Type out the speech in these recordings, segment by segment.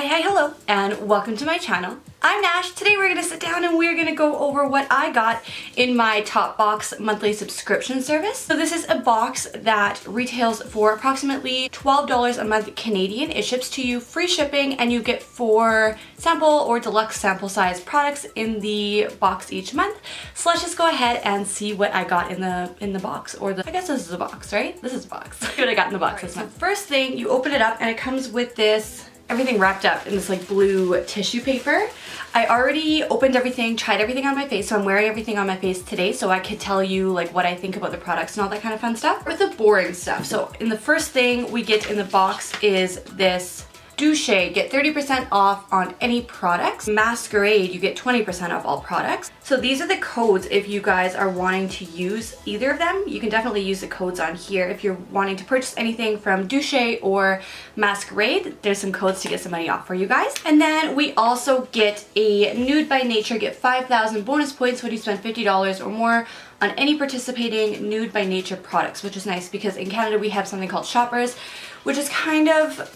Hi, hello, and welcome to my channel. I'm Nash. Today we're going to sit down and we're going to go over what I got in my Top Box monthly subscription service. So this is a box that retails for approximately $12 a month Canadian. It ships to you free shipping and you get 4 sample or deluxe sample size products in the box each month. So let's just go ahead and see what I got in the box, or I guess this is a box, right? This is a box. what I got in the box this month. First thing, you open it up and it comes with this everything wrapped up in this like blue tissue paper. I already opened everything, tried everything on my face, so I'm wearing everything on my face today so I could tell you like what I think about the products and all that kind of fun stuff. With the boring stuff, so in the first thing we get in the box is this Douche, get 30% off on any products. Masquerade, you get 20% off all products. So these are the codes if you guys are wanting to use either of them. You can definitely use the codes on here. If you're wanting to purchase anything from Douche or Masquerade, there's some codes to get some money off for you guys. And then we also get a Nude by Nature, get 5,000 bonus points when you spend $50 or more on any participating Nude by Nature products, which is nice because in Canada we have something called Shoppers, which is kind of,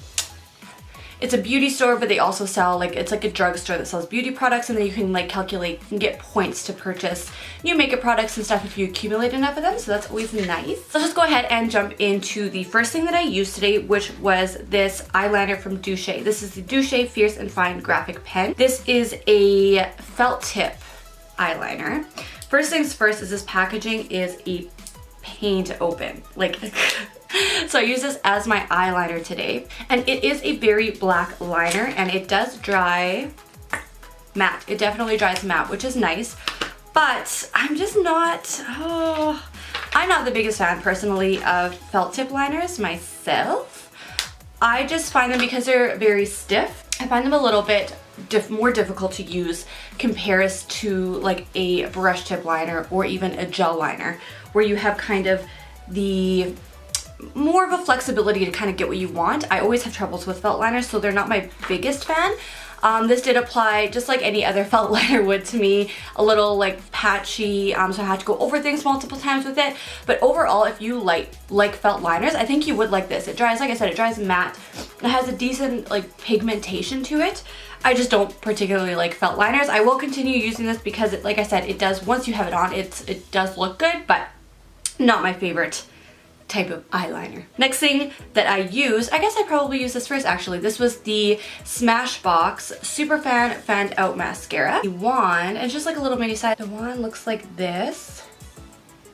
it's a beauty store, but they also sell it's like a drugstore that sells beauty products, and then you can like calculate and get points to purchase new makeup products and stuff if you accumulate enough of them, so that's always nice. So let's just go ahead and jump into the first thing that I used today, which was this eyeliner from Douche. This is the Douche Fierce and Fine Graphic Pen. This is a felt tip eyeliner. First things first is this packaging is a pain to open. So I use this as my eyeliner today, and it is a very black liner and it does dry matte. It definitely dries matte, which is nice, but I'm just not, I'm not the biggest fan personally of felt tip liners myself. I just find them, because they're very stiff, I find them a little bit more difficult to use compared to like a brush tip liner or even a gel liner, where you have kind of the more of a flexibility to kind of get what you want. I always have troubles with felt liners, so they're not my biggest fan. This did apply just like any other felt liner would to me, a little like patchy, so I had to go over things multiple times with it. But overall, if you like felt liners, I think you would like this. It dries, like I said, it dries matte. It has a decent like pigmentation to it. I just don't particularly like felt liners. I will continue using this because like I said, it does, once you have it on, it does look good, but not my favorite type of eyeliner. Next thing that I use, I guess I probably used this first actually. This was the Smashbox Superfan Fanned Out Mascara. The wand, and it's just like a little mini size. The wand looks like this.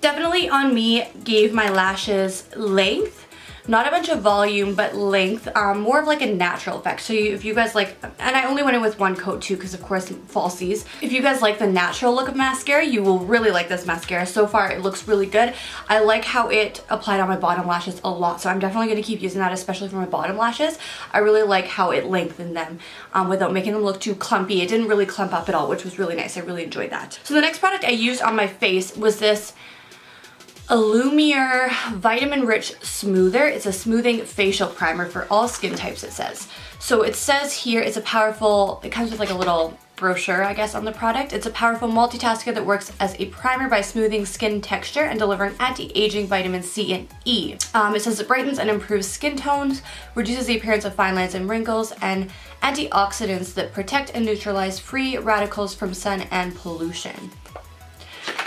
Definitely on me gave my lashes length. Not a bunch of volume, but length, more of like a natural effect. So if you guys like, and I only went in with one coat too, because of course falsies. If you guys like the natural look of mascara, you will really like this mascara. So far it looks really good. I like how it applied on my bottom lashes a lot, so I'm definitely going to keep using that, especially for my bottom lashes. I really like how it lengthened them without making them look too clumpy. It didn't really clump up at all, which was really nice. I really enjoyed that. So the next product I used on my face was this Illumier Vitamin Rich Smoother. It's a smoothing facial primer for all skin types, it says. So it says here it's a powerful, it comes with like a little brochure, I guess, on the product. It's a powerful multitasker that works as a primer by smoothing skin texture and delivering anti-aging vitamin C and E. It says it brightens and improves skin tones, reduces the appearance of fine lines and wrinkles, and antioxidants that protect and neutralize free radicals from sun and pollution.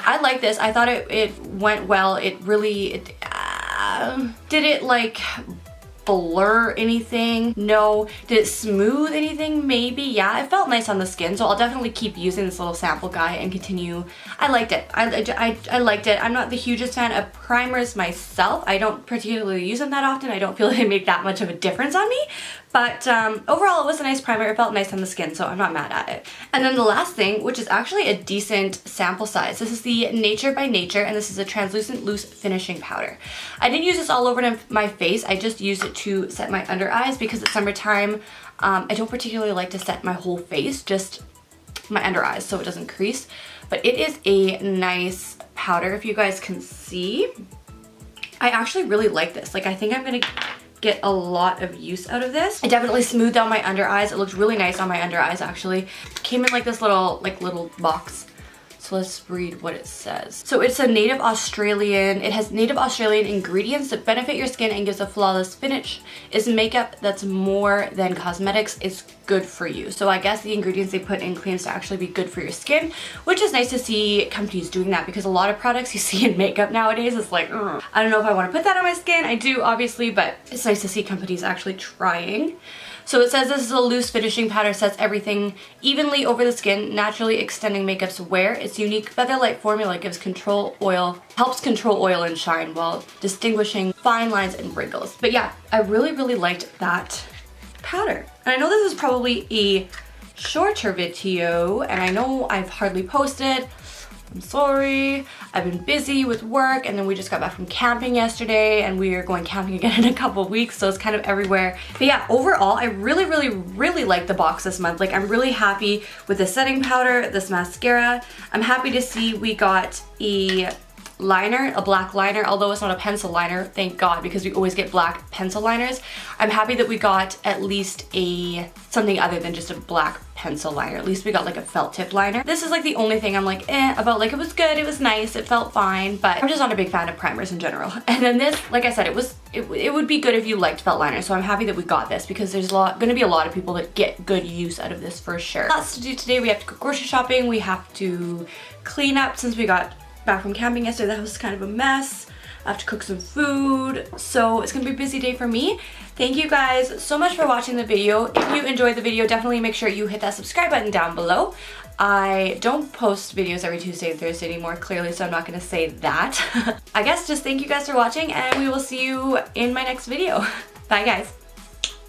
I like this. I thought it went well. It really, did it like blur anything? No. Did it smooth anything? Maybe. Yeah, it felt nice on the skin, so I'll definitely keep using this little sample guide and continue. I liked it. I liked it. I'm not the hugest fan of primers myself. I don't particularly use them that often. I don't feel they make that much of a difference on me, but overall it was a nice primer. It felt nice on the skin, so I'm not mad at it. And then the last thing, which is actually a decent sample size. This is the Nature by Nature, and this is a translucent loose finishing powder. I didn't use this all over my face. I just used it to set my under eyes because it's summertime. I don't particularly like to set my whole face, just my under eyes so it doesn't crease. But it is a nice powder, if you guys can see. I actually really like this. Like, I think I'm gonna get a lot of use out of this. It definitely smoothed out my under eyes. It looked really nice on my under eyes actually. It came in like this little box. So let's read what it says. So it's a native Australian, it has native Australian ingredients that benefit your skin and gives a flawless finish. It's makeup that's more than cosmetics, it's good for you. So I guess the ingredients they put in claims to actually be good for your skin, which is nice to see companies doing that, because a lot of products you see in makeup nowadays, it's like, ugh. I don't know if I want to put that on my skin. I do, obviously, but it's nice to see companies actually trying. So it says this is a loose finishing powder, sets everything evenly over the skin, naturally extending makeup's wear. Its unique feather-like formula gives helps control oil and shine while distinguishing fine lines and wrinkles. But yeah, I really liked that powder. And I know this is probably a shorter video, and I know I've hardly posted. I'm sorry. I've been busy with work, and then we just got back from camping yesterday, and we are going camping again in a couple weeks, so it's kind of everywhere. But yeah, overall, I really like the box this month. Like, I'm really happy with the setting powder, this mascara. I'm happy to see we got a liner, a black liner, although it's not a pencil liner, thank God, because we always get black pencil liners. I'm happy that we got at least something other than just a black pencil liner. At least we got like a felt tip liner. This is like the only thing I'm like about. Like, it was good, it was nice, it felt fine, but I'm just not a big fan of primers in general. And then this, like I said, it would be good if you liked felt liners, so I'm happy that we got this, because there's gonna be a lot of people that get good use out of this for sure. Lots to do today. We have to go grocery shopping, we have to clean up since we got back from camping yesterday. The house is kind of a mess. I have to cook some food, so it's gonna be a busy day for me. Thank you guys so much for watching the video. If you enjoyed the video, definitely make sure you hit that subscribe button down below. I don't post videos every Tuesday and Thursday anymore, clearly, so I'm not gonna say that. I guess just thank you guys for watching, and we will see you in my next video. Bye guys.